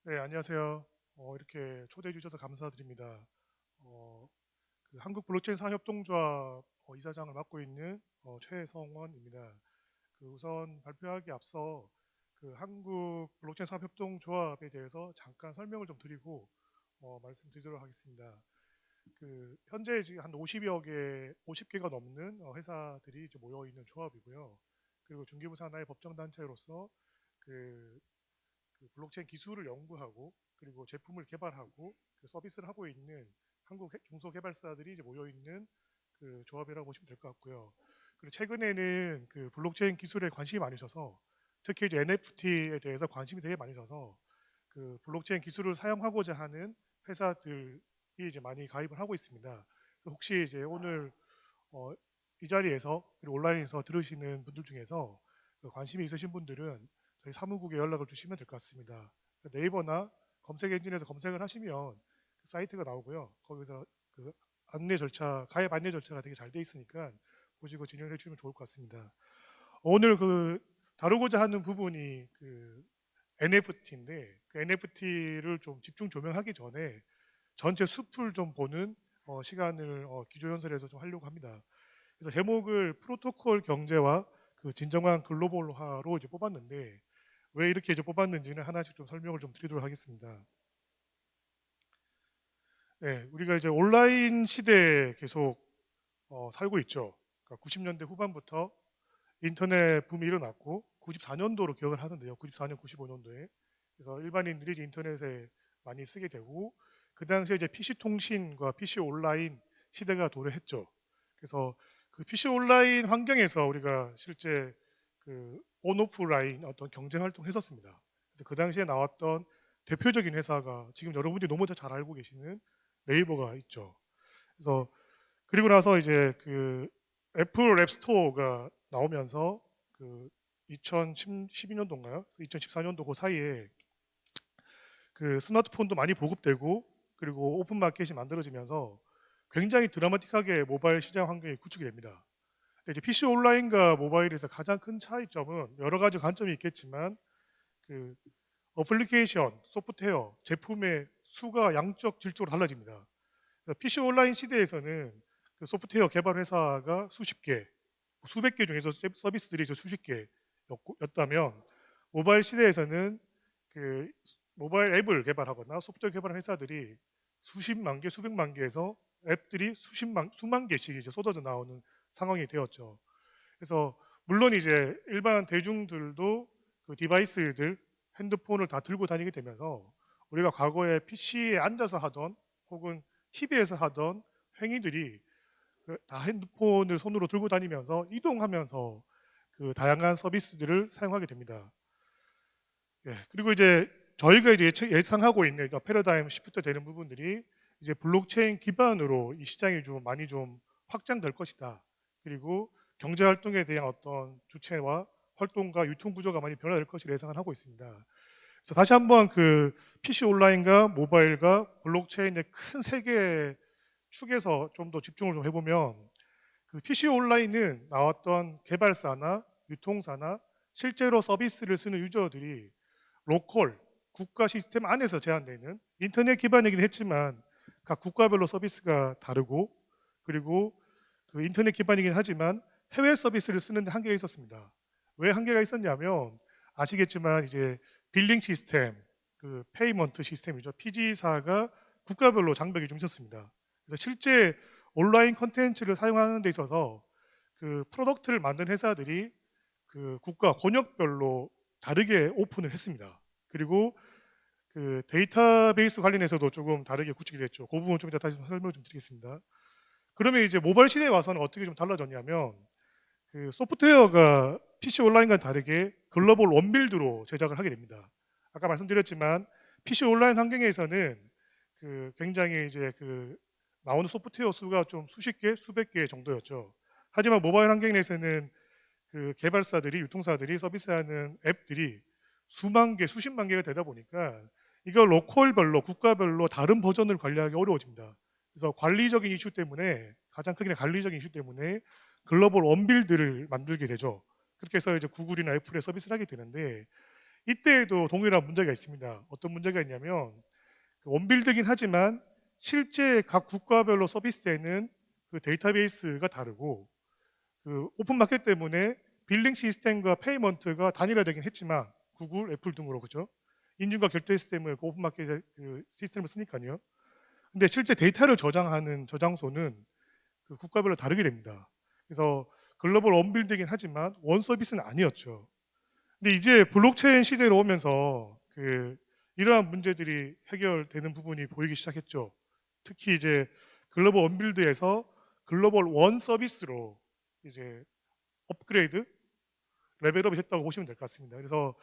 네, 안녕하세요. 이렇게 초대해 주셔서 감사드립니다. 어, 한국 블록체인 산업협동조합 이사장을 맡고 있는 최성원입니다. 우선 발표하기 앞서 한국 블록체인 산업협동조합에 대해서 잠깐 설명을 좀 드리고 말씀드리도록 하겠습니다. 현재 지금 한 50여 개, 50개가 넘는 회사들이 이제 모여 있는 조합이고요. 그리고 중개부 산하의 법정 단체로서 그 블록체인 기술을 연구하고 그리고 제품을 개발하고 서비스를 하고 있는 한국 중소개발사들이 이제 모여 있는 조합이라고 보시면 될 것 같고요. 그리고 최근에는 블록체인 기술에 관심이 많으셔서 특히 이제 NFT에 대해서 관심이 되게 많으셔서 블록체인 기술을 사용하고자 하는 회사들이 이제 많이 가입을 하고 있습니다. 혹시 이제 오늘 어, 이 자리에서 그리고 온라인에서 들으시는 분들 중에서 관심이 있으신 분들은 저희 사무국에 연락을 주시면 될 것 같습니다. 네이버나 검색 엔진에서 검색을 하시면 사이트가 나오고요. 거기서 안내 절차, 가입 안내 절차가 되게 잘 돼 있으니까 보시고 진행해 주시면 좋을 것 같습니다. 오늘 다루고자 하는 부분이 NFT인데 NFT를 좀 집중 조명하기 전에 전체 숲을 좀 보는 시간을 기조연설에서 좀 하려고 합니다. 그래서 제목을 프로토콜 경제와 진정한 글로벌화로 이제 뽑았는데 왜 이렇게 이제 뽑았는지는 하나씩 좀 설명을 좀 드리도록 하겠습니다. 네, 우리가 이제 온라인 시대에 계속 살고 있죠. 그러니까 90년대 후반부터 인터넷 붐이 일어났고 94년도로 기억을 하는데요. 94년, 95년도에 그래서 일반인들이 이제 인터넷에 많이 쓰게 되고 그 당시에 이제 PC 통신과 PC 온라인 시대가 도래했죠. 그래서 PC 온라인 환경에서 우리가 실제 온오프라인 어떤 경제 활동을 했었습니다. 그래서 그 당시에 나왔던 대표적인 회사가 지금 여러분들이 너무 잘 알고 계시는 네이버가 있죠. 그래서 그리고 나서 이제 애플 앱스토어가 나오면서 2012년도인가요? 2014년도 그 사이에 스마트폰도 많이 보급되고 그리고 오픈 마켓이 만들어지면서 굉장히 드라마틱하게 모바일 시장 환경이 구축이 됩니다. 근데 이제 PC 온라인과 모바일에서 가장 큰 차이점은 여러 가지 관점이 있겠지만 그 어플리케이션, 소프트웨어, 제품의 수가 양적 질적으로 달라집니다. PC 온라인 시대에서는 소프트웨어 개발 회사가 수십 개, 수백 개 중에서 서비스들이 수십 개였다면 모바일 시대에서는 그 모바일 앱을 개발하거나 소프트웨어 개발하는 회사들이 수십만 개, 수백만 개에서 앱들이 수만 개씩 이제 쏟아져 나오는 상황이 되었죠. 그래서 물론 이제 일반 대중들도 디바이스들, 핸드폰을 다 들고 다니게 되면서 우리가 과거에 PC에 앉아서 하던 혹은 TV에서 하던 행위들이 다 핸드폰을 손으로 들고 다니면서 이동하면서 다양한 서비스들을 사용하게 됩니다. 예, 그리고 이제 저희가 이제 예상하고 있는 패러다임 시프트 되는 부분들이 이제 블록체인 기반으로 이 시장이 좀 많이 좀 확장될 것이다. 그리고 경제 활동에 대한 어떤 주체와 활동과 유통 구조가 많이 변화될 것이라 예상을 하고 있습니다. 그래서 다시 한번 PC 온라인과 모바일과 블록체인의 큰 세계 축에서 좀 더 집중을 좀 해보면 PC 온라인은 나왔던 개발사나 유통사나 실제로 서비스를 쓰는 유저들이 로컬 국가 시스템 안에서 제한되는 인터넷 기반이긴 했지만 각 국가별로 서비스가 다르고 그리고 인터넷 기반이긴 하지만 해외 서비스를 쓰는 데 한계가 있었습니다. 왜 한계가 있었냐면 아시겠지만 이제 빌링 시스템, 페이먼트 시스템이죠. PG사가 국가별로 장벽이 좀 있었습니다. 그래서 실제 온라인 컨텐츠를 사용하는 데 있어서 프로덕트를 만든 회사들이 국가 권역별로 다르게 오픈을 했습니다. 그리고 데이터베이스 관련해서도 조금 다르게 구축이 됐죠. 그 부분 좀 이따 다시 설명을 좀 드리겠습니다. 그러면 이제 모바일 시대에 와서는 어떻게 좀 달라졌냐면 소프트웨어가 PC 온라인과는 다르게 글로벌 원빌드로 제작을 하게 됩니다. 아까 말씀드렸지만 PC 온라인 환경에서는 굉장히 이제 나오는 소프트웨어 수가 좀 수십 개, 수백 개 정도였죠. 하지만 모바일 환경에서는 개발사들이, 유통사들이 서비스하는 앱들이 수만 개, 수십만 개가 되다 보니까 이걸 로컬별로, 국가별로 다른 버전을 관리하기 어려워집니다. 그래서 관리적인 이슈 때문에 가장 크게 관리적인 이슈 때문에 글로벌 원빌드를 만들게 되죠. 그렇게 해서 이제 구글이나 애플에 서비스를 하게 되는데 이때에도 동일한 문제가 있습니다. 어떤 문제가 있냐면 원빌드긴 하지만 실제 각 국가별로 서비스되는 그 데이터베이스가 다르고 그 오픈마켓 때문에 빌링 시스템과 페이먼트가 단일화되긴 했지만 구글, 애플 등으로 그죠? 인증과 결제 시스템을 그 오픈마켓 그 시스템을 쓰니까요. 근데 실제 데이터를 저장하는 저장소는 그 국가별로 다르게 됩니다. 그래서 글로벌 원빌드긴 하지만 원 서비스는 아니었죠. 근데 이제 블록체인 시대로 오면서 그 이러한 문제들이 해결되는 부분이 보이기 시작했죠. 특히 이제 글로벌 원빌드에서 글로벌 원 서비스로 이제 업그레이드, 레벨업이 됐다고 보시면 될 것 같습니다. 그래서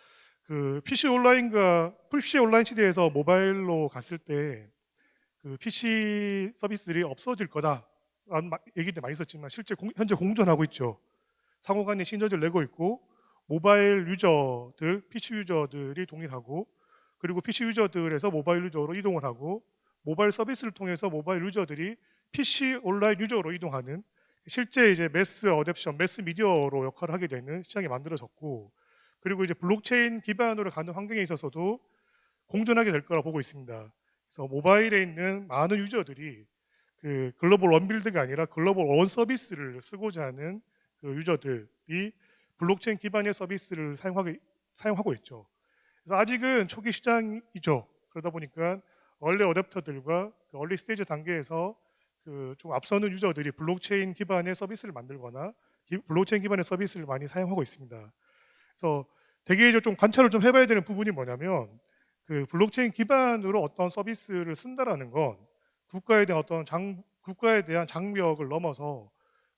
그 PC 온라인과 PC 온라인 시대에서 모바일로 갔을 때 그 PC 서비스들이 없어질 거다라는 얘기도 많이 있었지만 실제 현재 공존하고 있죠. 상호간에 시너지를 내고 있고 모바일 유저들, PC 유저들이 동일하고 그리고 PC 유저들에서 모바일 유저로 이동을 하고 모바일 서비스를 통해서 모바일 유저들이 PC 온라인 유저로 이동하는 실제 이제 매스 어댑션, 매스 미디어로 역할을 하게 되는 시장이 만들어졌고 그리고 이제 블록체인 기반으로 가는 환경에 있어서도 공존하게 될 거라 보고 있습니다. 그래서 모바일에 있는 많은 유저들이 그 글로벌 원빌드가 아니라 글로벌 원 서비스를 쓰고자 하는 그 유저들이 블록체인 기반의 서비스를 사용하고 있죠. 그래서 아직은 초기 시장이죠. 그러다 보니까 얼리 어댑터들과 그 얼리 스테이지 단계에서 그 좀 앞서는 유저들이 블록체인 기반의 서비스를 만들거나 블록체인 기반의 서비스를 많이 사용하고 있습니다. 그래서 되게 이제 좀 관찰을 좀 해봐야 되는 부분이 뭐냐면 그 블록체인 기반으로 어떤 서비스를 쓴다라는 건 국가에 대한 장벽을 넘어서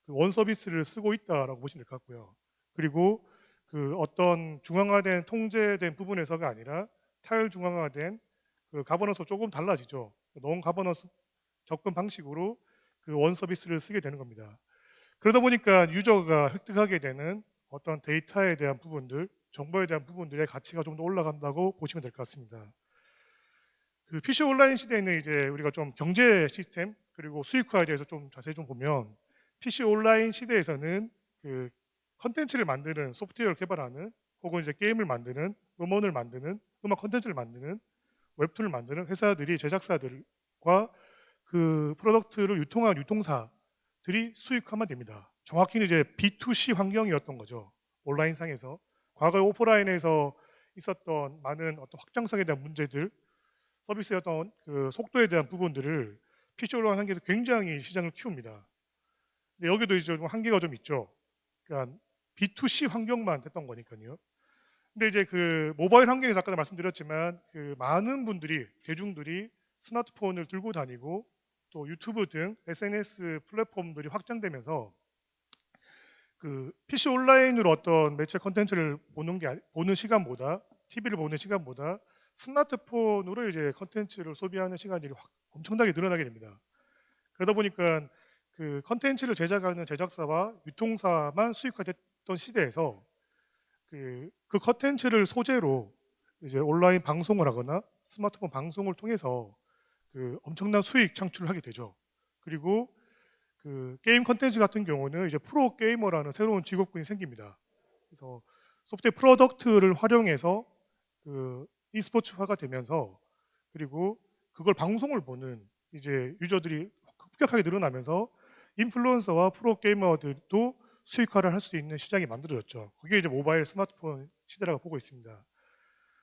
그 원 서비스를 쓰고 있다라고 보시면 될 것 같고요. 그리고 그 어떤 중앙화된 통제된 부분에서가 아니라 탈중앙화된 그 가버넌스 조금 달라지죠. 논 가버넌스 접근 방식으로 그 원 서비스를 쓰게 되는 겁니다. 그러다 보니까 유저가 획득하게 되는 어떤 데이터에 대한 부분들, 정보에 대한 부분들의 가치가 좀 더 올라간다고 보시면 될 것 같습니다. 그 PC 온라인 시대에는 이제 우리가 좀 경제 시스템 그리고 수익화에 대해서 좀 자세히 좀 보면 PC 온라인 시대에서는 그 컨텐츠를 만드는 소프트웨어를 개발하는 혹은 이제 게임을 만드는 음원을 만드는 음악 컨텐츠를 만드는 웹툰을 만드는 회사들이 제작사들과 그 프로덕트를 유통한 유통사들이 수익화만 됩니다. 정확히는 이제 B2C 환경이었던 거죠. 온라인상에서 과거에 오프라인에서 있었던 많은 어떤 확장성에 대한 문제들, 서비스의 어떤 그 속도에 대한 부분들을 PC 온라인 환경에서 굉장히 시장을 키웁니다. 근데 여기도 이제 좀 한계가 좀 있죠. 그러니까 B2C 환경만 됐던 거니까요. 근데 이제 그 모바일 환경에서 아까도 말씀드렸지만 그 많은 분들이 대중들이 스마트폰을 들고 다니고 또 유튜브 등 SNS 플랫폼들이 확장되면서 그 PC 온라인으로 어떤 매체 컨텐츠를 보는 시간보다 TV를 보는 시간보다 스마트폰으로 이제 컨텐츠를 소비하는 시간이 엄청나게 늘어나게 됩니다. 그러다 보니까 그 컨텐츠를 제작하는 제작사와 유통사만 수익화됐던 시대에서 그 컨텐츠를 소재로 이제 온라인 방송을 하거나 스마트폰 방송을 통해서 그 엄청난 수익 창출을 하게 되죠. 그리고 그 게임 컨텐츠 같은 경우는 이제 프로 게이머라는 새로운 직업군이 생깁니다. 그래서 소프트웨어 프로덕트를 활용해서 그 e스포츠화가 되면서 그리고 그걸 방송을 보는 이제 유저들이 급격하게 늘어나면서 인플루언서와 프로 게이머들도 수익화를 할 수 있는 시장이 만들어졌죠. 그게 이제 모바일 스마트폰 시대라고 보고 있습니다.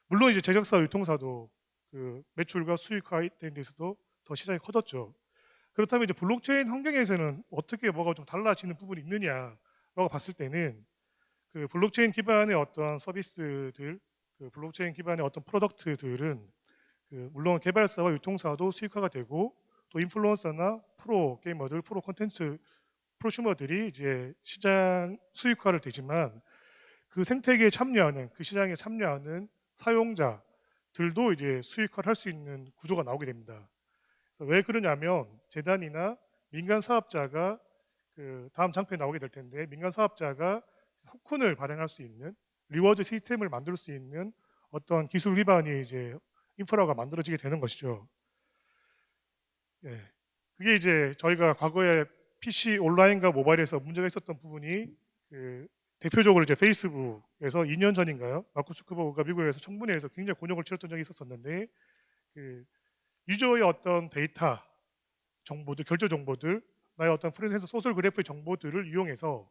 물론 이제 제작사 유통사도 그 매출과 수익화된 데서도 더 시장이 커졌죠. 그렇다면 이제 블록체인 환경에서는 어떻게 뭐가 좀 달라지는 부분이 있느냐라고 봤을 때는 그 블록체인 기반의 어떤 서비스들, 그 블록체인 기반의 어떤 프로덕트들은 그 물론 개발사와 유통사도 수익화가 되고 또 인플루언서나 프로 게이머들, 프로 콘텐츠 프로슈머들이 이제 시장 수익화를 되지만 그 생태계에 참여하는 그 시장에 참여하는 사용자들도 이제 수익화를 할 수 있는 구조가 나오게 됩니다. 그래서 왜 그러냐면 재단이나 민간 사업자가 그 다음 장편에 나오게 될 텐데 민간 사업자가 토큰을 발행할 수 있는 리워드 시스템을 만들 수 있는 어떤 기술 기반이 이제 인프라가 만들어지게 되는 것이죠. 예. 그게 이제 저희가 과거에 PC 온라인과 모바일에서 문제가 있었던 부분이 그 대표적으로 이제 페이스북에서 2년 전인가요? 마크 zuckerberg가 미국에서 청문회에서 굉장히 곤욕을 치렀던 적이 있었었는데 그 유저의 어떤 데이터 정보들, 결제 정보들, 나의 어떤 프리랜서 소셜 그래프의 정보들을 이용해서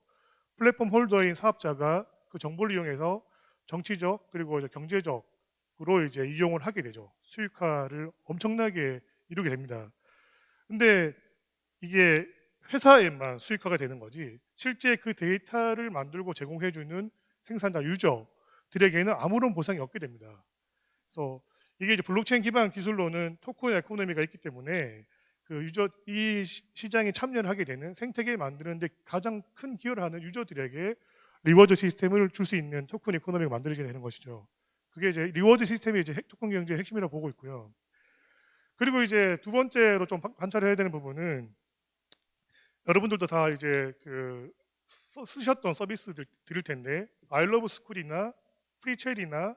플랫폼 홀더인 사업자가 그 정보를 이용해서 정치적 그리고 이제 경제적으로 이제 이용을 하게 되죠. 수익화를 엄청나게 이루게 됩니다. 근데 이게 회사에만 수익화가 되는 거지 실제 그 데이터를 만들고 제공해주는 생산자 유저들에게는 아무런 보상이 없게 됩니다. 그래서 이게 이제 블록체인 기반 기술로는 토큰 에코노미가 있기 때문에 그 유저 이 시장에 참여를 하게 되는 생태계 만드는데 가장 큰 기여를 하는 유저들에게 리워드 시스템을 줄 수 있는 토큰 에코노미가 만들어지게 되는 것이죠. 그게 이제 리워드 시스템이 이제 토큰 경제의 핵심이라고 보고 있고요. 그리고 이제 두 번째로 좀 관찰해야 되는 부분은 여러분들도 다 이제 그 쓰셨던 서비스들 들을 텐데 아이러브 스쿨이나 프리첼이나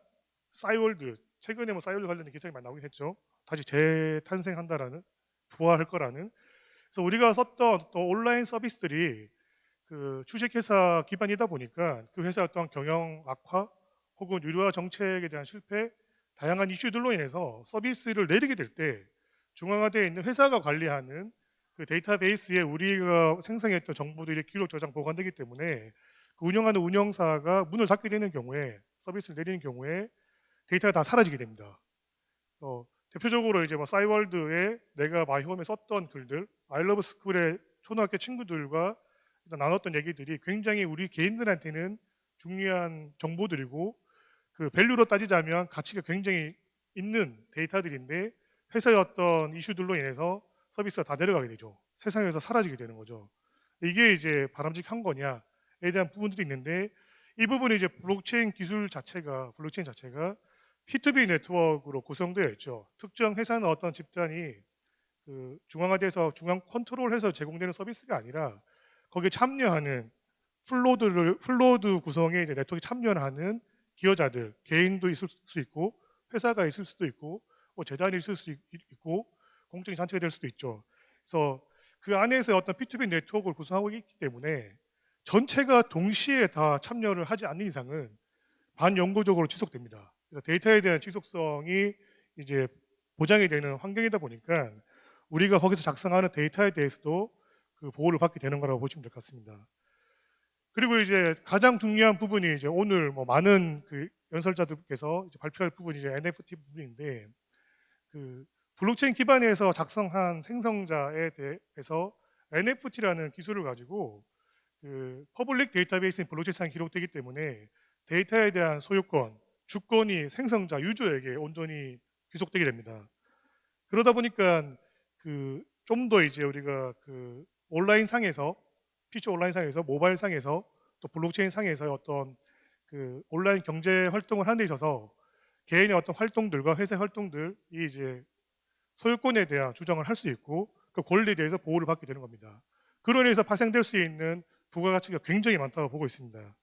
싸이월드 최근에 뭐 싸이월드 관련된 기사가 많이 나오긴 했죠. 다시 재탄생한다라는 부활할 거라는. 그래서 우리가 썼던 또 온라인 서비스들이 그 주식회사 기반이다 보니까 그 회사의 어떤 경영 악화 혹은 유료화 정책에 대한 실패 다양한 이슈들로 인해서 서비스를 내리게 될 때 중앙화되어 있는 회사가 관리하는 그 데이터베이스에 우리가 생성했던 정보들이 기록 저장 보관되기 때문에 그 운영하는 운영사가 문을 닫게 되는 경우에 서비스를 내리는 경우에 데이터가 다 사라지게 됩니다. 대표적으로 이제 뭐 싸이월드에 내가 마이홈에 썼던 글들, 아이러브 스쿨의 초등학교 친구들과 나눴던 얘기들이 굉장히 우리 개인들한테는 중요한 정보들이고 그 밸류로 따지자면 가치가 굉장히 있는 데이터들인데 회사의 어떤 이슈들로 인해서 서비스가 다 내려가게 되죠. 세상에서 사라지게 되는 거죠. 이게 이제 바람직한 거냐에 대한 부분들이 있는데 이 부분이 이제 블록체인 자체가 P2B 네트워크로 구성되어 있죠. 특정 회사나 어떤 집단이 그 중앙화돼서 중앙 컨트롤해서 제공되는 서비스가 아니라 거기에 참여하는 플로드 구성에 이제 네트워크에 참여하는 기여자들, 개인도 있을 수 있고 회사가 있을 수도 있고 뭐 재단이 있을 수 있고 공적인 단체가 될 수도 있죠. 그래서 그 안에서 어떤 P2B 네트워크를 구성하고 있기 때문에 전체가 동시에 다 참여를 하지 않는 이상은 반영구적으로 지속됩니다. 그래서 데이터에 대한 지속성이 이제 보장이 되는 환경이다 보니까 우리가 거기서 작성하는 데이터에 대해서도 그 보호를 받게 되는 거라고 보시면 될 것 같습니다. 그리고 이제 가장 중요한 부분이 이제 오늘 뭐 많은 그 연설자들께서 이제 발표할 부분이 이제 NFT 부분인데 그 블록체인 기반에서 작성한 생성자에 대해서 NFT라는 기술을 가지고 그 퍼블릭 데이터베이스인 블록체인상에 기록되기 때문에 데이터에 대한 소유권, 주권이 생성자, 유저에게 온전히 귀속되게 됩니다. 그러다 보니까 그 좀 더 이제 우리가 그 온라인 상에서 PC 온라인 상에서 모바일 상에서 또 블록체인 상에서의 어떤 그 온라인 경제 활동을 하는 데 있어서 개인의 어떤 활동들과 회사 활동들이 이제 소유권에 대한 주장을 할 수 있고 그 권리에 대해서 보호를 받게 되는 겁니다. 그로 인해서 파생될 수 있는 부가가치가 굉장히 많다고 보고 있습니다.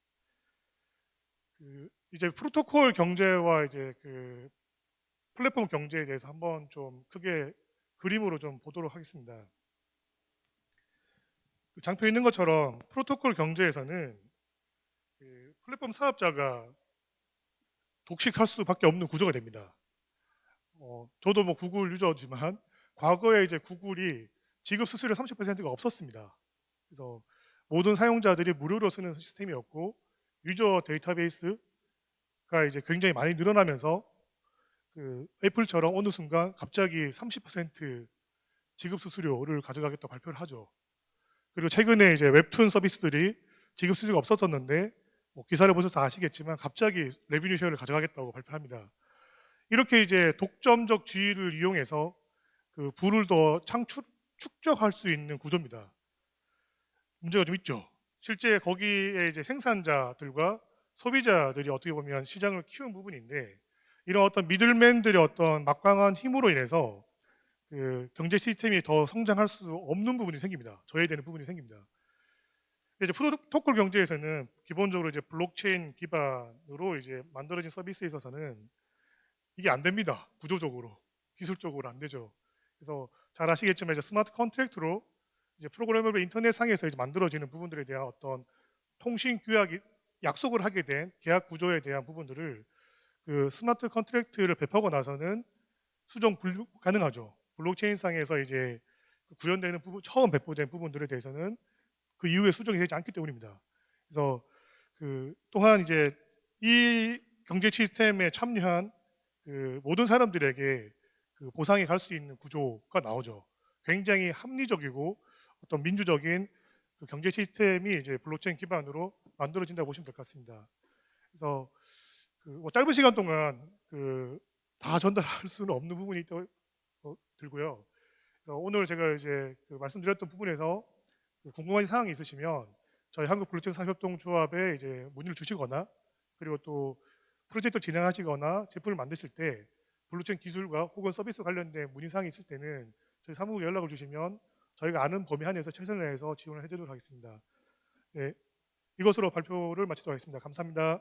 그 이제 프로토콜 경제와 이제 그 플랫폼 경제에 대해서 한번 좀 크게 그림으로 좀 보도록 하겠습니다. 장표에 있는 것처럼 프로토콜 경제에서는 그 플랫폼 사업자가 독식할 수밖에 없는 구조가 됩니다. 저도 뭐 구글 유저지만 과거에 이제 구글이 지급 수수료 30%가 없었습니다. 그래서 모든 사용자들이 무료로 쓰는 시스템이었고 유저 데이터베이스가 이제 굉장히 많이 늘어나면서 그 애플처럼 어느 순간 갑자기 30% 지급 수수료를 가져가겠다고 발표를 하죠. 그리고 최근에 이제 웹툰 서비스들이 지급 수수료가 없었었는데 뭐 기사를 보셔서 다 아시겠지만 갑자기 레비뉴 쉐어를 가져가겠다고 발표합니다. 이렇게 이제 독점적 지위를 이용해서 그 부를 더 축적할 수 있는 구조입니다. 문제가 좀 있죠. 실제 거기에 이제 생산자들과 소비자들이 어떻게 보면 시장을 키운 부분인데 이런 어떤 미들맨들의 어떤 막강한 힘으로 인해서 그 경제 시스템이 더 성장할 수 없는 부분이 생깁니다. 저해되는 부분이 생깁니다. 이제 프로토콜 경제에서는 기본적으로 이제 블록체인 기반으로 이제 만들어진 서비스에 있어서는 이게 안 됩니다. 구조적으로, 기술적으로 안 되죠. 그래서 잘 아시겠지만 이제 스마트 컨트랙트로 이제 프로그래머블 인터넷 상에서 이제 만들어지는 부분들에 대한 어떤 통신 규약이 약속을 하게 된 계약 구조에 대한 부분들을 그 스마트 컨트랙트를 배포하고 나서는 수정 가능하죠. 블록체인상에서 이제 구현되는 부분, 처음 배포된 부분들에 대해서는 그 이후에 수정이 되지 않기 때문입니다. 그래서 그 또한 이제 이 경제 시스템에 참여한 그 모든 사람들에게 그 보상이 갈 수 있는 구조가 나오죠. 굉장히 합리적이고 어떤 민주적인 그 경제 시스템이 이제 블록체인 기반으로 만들어진다고 보시면 될 것 같습니다. 그래서 그뭐 짧은 시간 동안 그 다 전달할 수는 없는 부분이 또 들고요. 그래서 오늘 제가 이제 그 말씀드렸던 부분에서 그 궁금한 사항이 있으시면 저희 한국 블록체인 사업협동조합에 이제 문의를 주시거나 그리고 또 프로젝트 진행하시거나 제품을 만드실 때 블록체인 기술과 혹은 서비스 관련된 문의 사항이 있을 때는 저희 사무국에 연락을 주시면 저희가 아는 범위 안에서 최선을 다해서 지원을 해드리도록 하겠습니다. 네, 이것으로 발표를 마치도록 하겠습니다. 감사합니다.